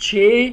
6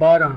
12।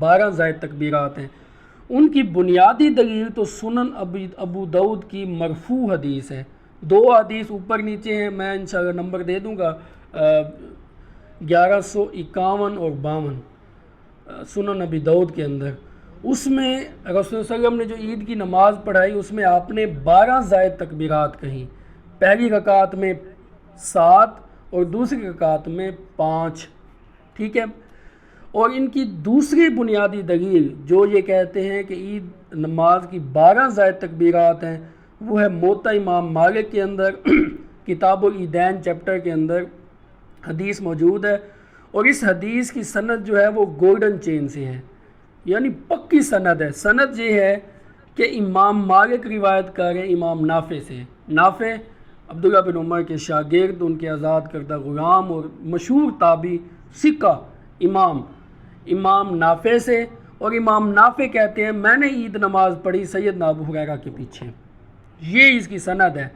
12 زائد تکبیرات ہیں۔ ان کی بنیادی دلیل تو سنن ابو داؤد کی مرفوع حدیث ہے۔ 2 حدیث اوپر نیچے ہیں، میں انشاءاللہ نمبر دے دوں گا، 1151 اور 52 سنن ابی داؤد کے اندر۔ اس میں رسول صلی اللہ علیہ وسلم نے جو عید کی نماز پڑھائی، اس میں آپ نے 12 زائد تکبیرات کہیں، پہلی رکعت میں 7 اور دوسری رکعت میں 5، ٹھیک ہے۔ اور ان کی دوسری بنیادی دلیل جو یہ کہتے ہیں کہ عید نماز کی 12 زائد تکبیرات ہیں، وہ ہے موطا امام مالک کے اندر کتاب العیدین چیپٹر کے اندر حدیث موجود ہے، اور اس حدیث کی سند جو ہے وہ گولڈن چین سے ہے، یعنی پکی سند ہے۔ سند یہ ہے کہ امام مالک روایت کر رہے ہیں امام نافع سے، نافع عبداللہ بن عمر کے شاگرد، ان کے آزاد کردہ غلام اور مشہور تابعی ثقہ امام نافع سے، اور امام نافع کہتے ہیں میں نے عید نماز پڑھی سیدنا ابو ہریرہ کے پیچھے، یہ اس کی سند ہے،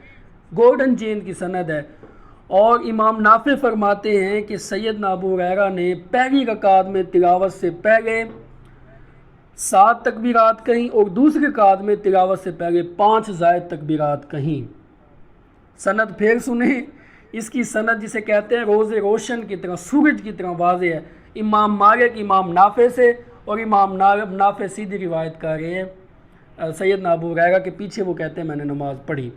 گولڈن چین کی سند ہے۔ اور امام نافع فرماتے ہیں کہ سیدنا ابو ہریرہ نے پہلی رکعت میں تلاوت سے پہلے 7 تکبیرات کہیں، اور دوسری رکعت میں تلاوت سے پہلے 5 زائد تکبیرات کہیں۔ سند پھر سنیں، اس کی سند جسے کہتے ہیں روز روشن کی طرح، سورج کی طرح واضح ہے، امام مالک امام نافع سے، اور امام نافع سیدھی روایت کر رہے ہیں سیدنا ابو ہریرہ کے پیچھے، وہ کہتے ہیں میں نے نماز پڑھی۔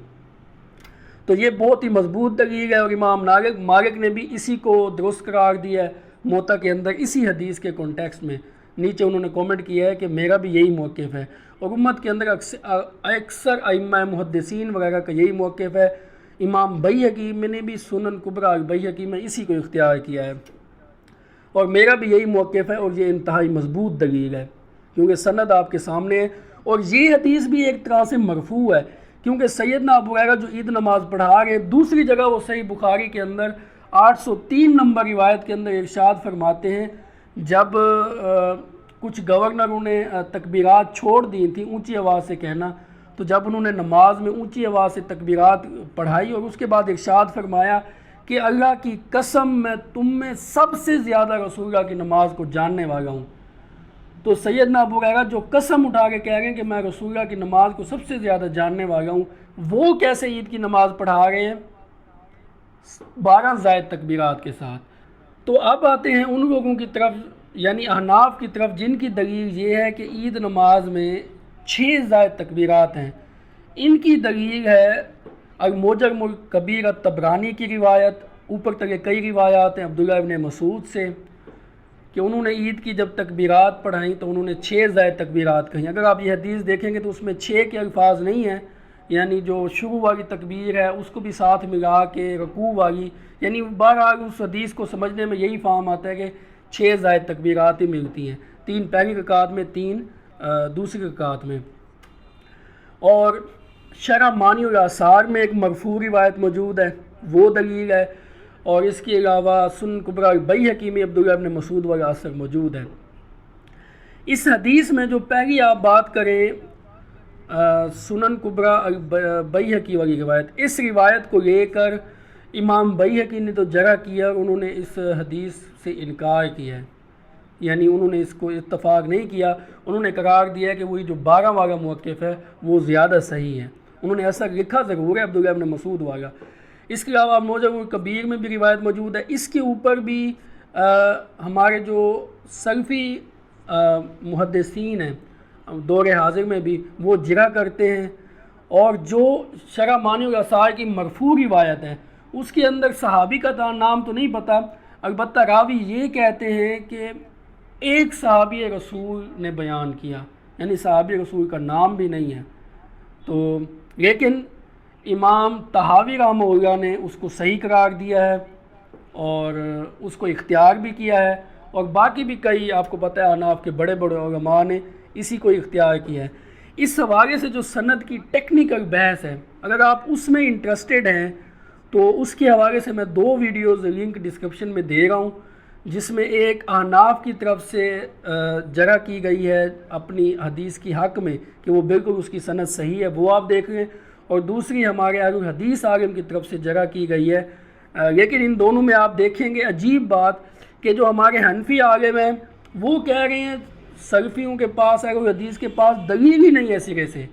تو یہ بہت ہی مضبوط دلیل ہے، اور امام مالک نے بھی اسی کو درست قرار دیا ہے موطا کے اندر، اسی حدیث کے کانٹیکسٹ میں۔ نیچے انہوں نے کومنٹ کیا ہے کہ میرا بھی یہی موقف ہے، اور امت کے اندر اکثر ائمہ محدثین وغیرہ کا یہی موقف ہے۔ امام بیہقی میں نے بھی سنن کبریٰ بیہقی میں اسی کو اختیار کیا ہے، اور میرا بھی یہی موقف ہے، اور یہ انتہائی مضبوط دلیل ہے کیونکہ سند آپ کے سامنے ہے۔ اور یہ حدیث بھی ایک طرح سے مرفوع ہے، کیونکہ سیدنا ابو ہریرہ جو عید نماز پڑھا رہے، دوسری جگہ وہ صحیح بخاری کے اندر 803 نمبر روایت کے اندر ارشاد فرماتے ہیں، جب کچھ گورنروں نے تکبیرات چھوڑ دی تھیں اونچی آواز سے کہنا، تو جب انہوں نے نماز میں اونچی آواز سے تکبیرات پڑھائی، اور اس کے بعد ارشاد فرمایا کہ اللہ کی قسم میں تم میں سب سے زیادہ رسول اللہ کی نماز کو جاننے والا ہوں، تو سیدنا ابو ہریرہ جو قسم اٹھا کے کہہ رہے ہیں کہ میں رسول اللہ کی نماز کو سب سے زیادہ جاننے والا ہوں، وہ کیسے عید کی نماز پڑھا رہے ہیں 12 زائد تکبیرات کے ساتھ۔ تو اب آتے ہیں ان لوگوں کی طرف، یعنی احناف کی طرف، جن کی دلیل یہ ہے کہ عید نماز میں 6 زائد تکبیرات ہیں۔ ان کی دلیل ہے المعجم الکبیر الطبرانی کی روایت، اوپر تک کئی روایات ہیں عبداللہ ابن مسعود سے کہ انہوں نے عید کی جب تکبیرات پڑھائیں تو انہوں نے 6 زائد تکبیرات کہیں۔ اگر آپ یہ حدیث دیکھیں گے تو اس میں 6 کے الفاظ نہیں ہیں، یعنی جو شروع والی تکبیر ہے اس کو بھی ساتھ ملا کے رکوع والی، یعنی بہرحال اس حدیث کو سمجھنے میں یہی فہم آتا ہے کہ 6 زائد تکبیرات ہی ملتی ہیں، 3 پہلی رکعت میں، 3 دوسری رکعت میں۔ اور شرح مانی الاثار میں ایک مرفوع روایت موجود ہے، وہ دلیل ہے، اور اس کے علاوہ سنن کبریٰ بیہقی میں عبداللہ ابن مسعود والا اثر موجود ہے۔ اس حدیث میں جو پہلی آپ بات کریں سنن کبریٰ بیہقی والی روایت، اس روایت کو لے کر امام بیہقی نے تو جرح کیا، اور انہوں نے اس حدیث سے انکار کیا ہے، یعنی انہوں نے اس کو اتفاق نہیں کیا، انہوں نے قرار دیا کہ وہی جو 12 والا موقف ہے وہ زیادہ صحیح ہے۔ انہوں نے ایسا لکھا ضرور ہے عبداللہ ابن مسعود والا۔ اس کے علاوہ معجم الکبیر میں بھی روایت موجود ہے، اس کے اوپر بھی ہمارے جو سلفی محدثین ہیں دور حاضر میں بھی وہ جرح کرتے ہیں، اور جو شرح مانی الاثار کی مرفوع روایت ہے اس کے اندر صحابی کا نام تو نہیں پتہ، البتہ راوی یہ کہتے ہیں کہ ایک صحابی رسول نے بیان کیا، یعنی صحابی رسول کا نام بھی نہیں ہے۔ تو لیکن امام طحاوی رحمہ اللہ نے اس کو صحیح قرار دیا ہے اور اس کو اختیار بھی کیا ہے، اور باقی بھی کئی آپ کو پتہ ہے احناف کے بڑے بڑے علماء نے اسی کو اختیار کیا ہے۔ اس حوالے سے جو سند کی ٹیکنیکل بحث ہے، اگر آپ اس میں انٹرسٹڈ ہیں تو اس کے حوالے سے میں 2 ویڈیوز لنک ڈسکرپشن میں دے رہا ہوں، جس میں ایک احناف کی طرف سے جرح کی گئی ہے اپنی حدیث کی حق میں کہ وہ بالکل اس کی سند صحیح ہے، وہ آپ دیکھ لیں، اور دوسری ہمارے اہل الحدیث عالم کی طرف سے جرح کی گئی ہے۔ لیکن ان دونوں میں آپ دیکھیں گے عجیب بات کہ جو ہمارے حنفی عالم ہیں وہ کہہ رہے ہیں سلفیوں کے پاس، اہل الحدیث کے پاس دلیل ہی نہیں ہے سرے سے،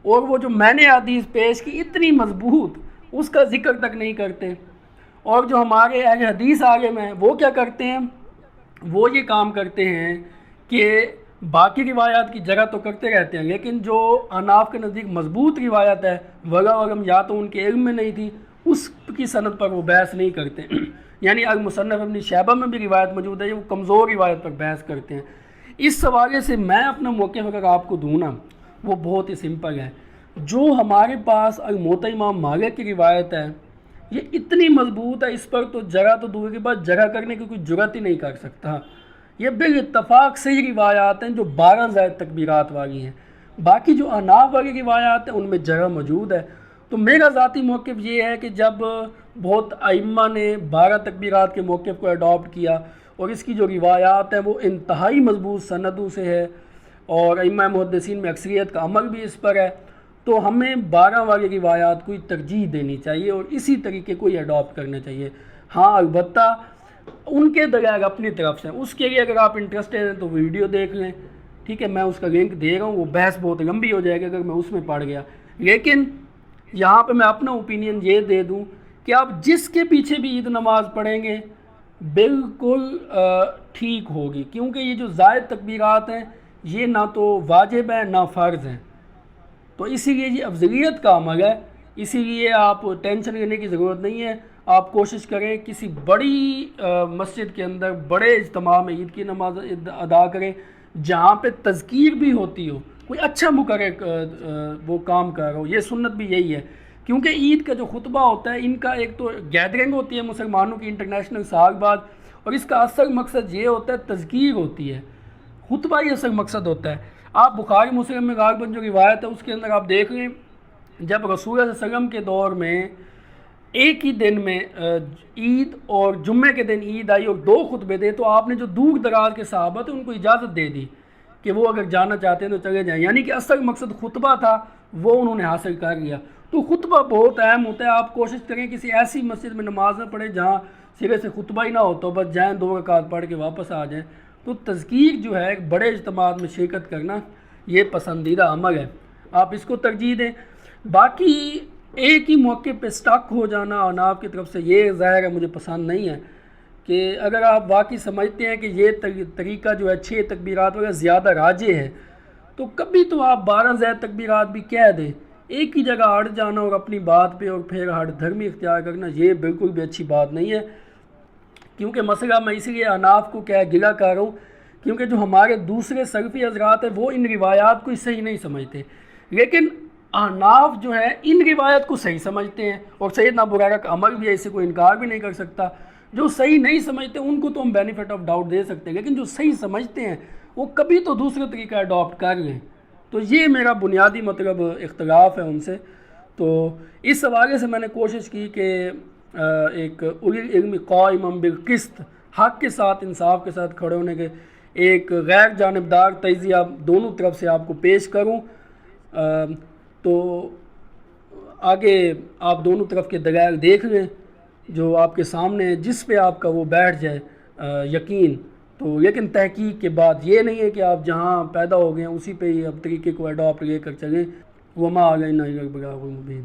اور وہ جو میں نے حدیث پیش کی اتنی مضبوط اس کا ذکر تک نہیں کرتے۔ اور جو ہمارے اہل حدیث عالم ہیں وہ کیا کرتے ہیں، وہ یہ کام کرتے ہیں کہ باقی روایات کی جگہ تو کرتے رہتے ہیں، لیکن جو احناف کے نزدیک مضبوط روایت ہے وغیرہ یا تو ان کے علم میں نہیں تھی، اس کی سند پر وہ بحث نہیں کرتے۔ یعنی المصنف ابن شیبہ میں بھی روایت موجود ہے، وہ کمزور روایت پر بحث کرتے ہیں۔ اس حوالے سے میں اپنا موقف اگر آپ کو دوں نا، وہ بہت ہی سمپل ہے۔ جو ہمارے پاس الموطا امام مالک کی روایت ہے یہ اتنی مضبوط ہے، اس پر تو جرح تو دور کی بات، جرح کرنے کی کوئی جرات ہی نہیں کر سکتا۔ یہ بالاتفاق صحیح روایات ہیں جو 12 زائد تکبیرات والی ہیں۔ باقی جو احناف والی روایات ہیں ان میں جرح موجود ہے۔ تو میرا ذاتی موقف یہ ہے کہ جب بہت ائمہ نے 12 تکبیرات کے موقف کو اڈاپٹ کیا اور اس کی جو روایات ہیں وہ انتہائی مضبوط سندوں سے ہے اور ائمہ محدثین میں اکثریت کا عمل بھی اس پر ہے، تو ہمیں 12 والی روایات کو ترجیح دینی چاہیے اور اسی طریقے کو اڈاپٹ کرنا چاہیے۔ ہاں البتہ ان کے دلائل اپنی طرف سے، اس کے لیے اگر آپ انٹرسٹڈ ہیں تو ویڈیو دیکھ لیں، ٹھیک ہے، میں اس کا لنک دے رہا ہوں، وہ بحث بہت لمبی ہو جائے گی اگر میں اس میں پڑ گیا۔ لیکن یہاں پہ میں اپنا اوپینین یہ دے دوں کہ آپ جس کے پیچھے بھی عید نماز پڑھیں گے بالکل ٹھیک ہوگی، کیونکہ یہ جو زائد تکبیرات ہیں یہ نہ تو واجب ہیں نہ فرض ہیں، تو اسی لیے یہ افضلیت کا عمل ہے۔ اسی لیے آپ ٹینشن لینے کی ضرورت نہیں ہے، آپ کوشش کریں کسی بڑی مسجد کے اندر بڑے اجتماع میں عید کی نماز ادا کریں جہاں پہ تذکیر بھی ہوتی ہو، کوئی اچھا مقرر وہ کام کر رہا ہو۔ یہ سنت بھی یہی ہے، کیونکہ عید کا جو خطبہ ہوتا ہے ان کا ایک تو گیدرنگ ہوتی ہے مسلمانوں کی انٹرنیشنل سال بعد، اور اس کا اصل مقصد یہ ہوتا ہے تذکیر ہوتی ہے، خطبہ ہی اصل مقصد ہوتا ہے۔ آپ بخاری مسلم میں غالباً جو روایت ہے اس کے اندر آپ دیکھ لیں، جب رسول اللہ صلی اللہ علیہ وسلم کے دور میں ایک ہی دن میں عید اور جمعے کے دن عید آئی اور 2 خطبے دے، تو آپ نے جو دور دراز کے صحابہ تھے ان کو اجازت دے دی کہ وہ اگر جانا چاہتے ہیں تو چلے جائیں، یعنی کہ اصل مقصد خطبہ تھا وہ انہوں نے حاصل کر لیا۔ تو خطبہ بہت اہم ہوتا ہے، آپ کوشش کریں کسی ایسی مسجد میں نماز نہ پڑھیں جہاں سرے سے خطبہ ہی نہ ہو، تو بس جائیں 2 رکعت پڑھ کے واپس آ جائیں۔ تو تذکیر جو ہے ایک بڑے اجتماعات میں شرکت کرنا یہ پسندیدہ عمل ہے، آپ اس کو ترجیح دیں۔ باقی ایک ہی موقع پہ سٹک ہو جانا احناف کی طرف سے یہ ظاہر ہے مجھے پسند نہیں ہے، کہ اگر آپ واقعی سمجھتے ہیں کہ یہ طریقہ جو ہے 6 تکبیرات وغیرہ زیادہ راجح ہے تو کبھی تو آپ 12 زائد تکبیرات بھی کہہ دیں۔ ایک ہی جگہ ہٹ جانا اور اپنی بات پہ اور پھر ہٹ دھرمی اختیار کرنا یہ بالکل بھی اچھی بات نہیں ہے، کیونکہ مسئلہ میں اسی لیے احناف کو گلہ کر رہا ہوں کیونکہ جو ہمارے دوسرے سلفی حضرات ہیں وہ ان روایات کو صحیح نہیں سمجھتے، لیکن احناف جو ہے ان روایت کو صحیح سمجھتے ہیں اور سیدنا ابو ہریرہ کا عمل بھی ہے، اسے کوئی انکار بھی نہیں کر سکتا۔ جو صحیح نہیں سمجھتے ان کو تو ہم بینیفٹ آف ڈاؤٹ دے سکتے ہیں، لیکن جو صحیح سمجھتے ہیں وہ کبھی تو دوسرے طریقہ اڈاپٹ کر لیں۔ تو یہ میرا بنیادی مطلب اختلاف ہے ان سے۔ تو اس حوالے سے میں نے کوشش کی کہ ایک اولی العلم قائما بالقسط، حق کے ساتھ انصاف کے ساتھ کھڑے ہونے کے ایک غیر جانبدار تجزیہ دونوں طرف سے آپ کو پیش کروں۔ تو آگے آپ دونوں طرف کے دلائل دیکھ لیں جو آپ کے سامنے ہے، جس پہ آپ کا وہ بیٹھ جائے یقین۔ تو لیکن تحقیق کے بعد یہ نہیں ہے کہ آپ جہاں پیدا ہو گئے ہیں اسی پہ ہی اب طریقے کو اڈاپٹ لے کر چلیں۔ وما علینا الا البلاغ المبین۔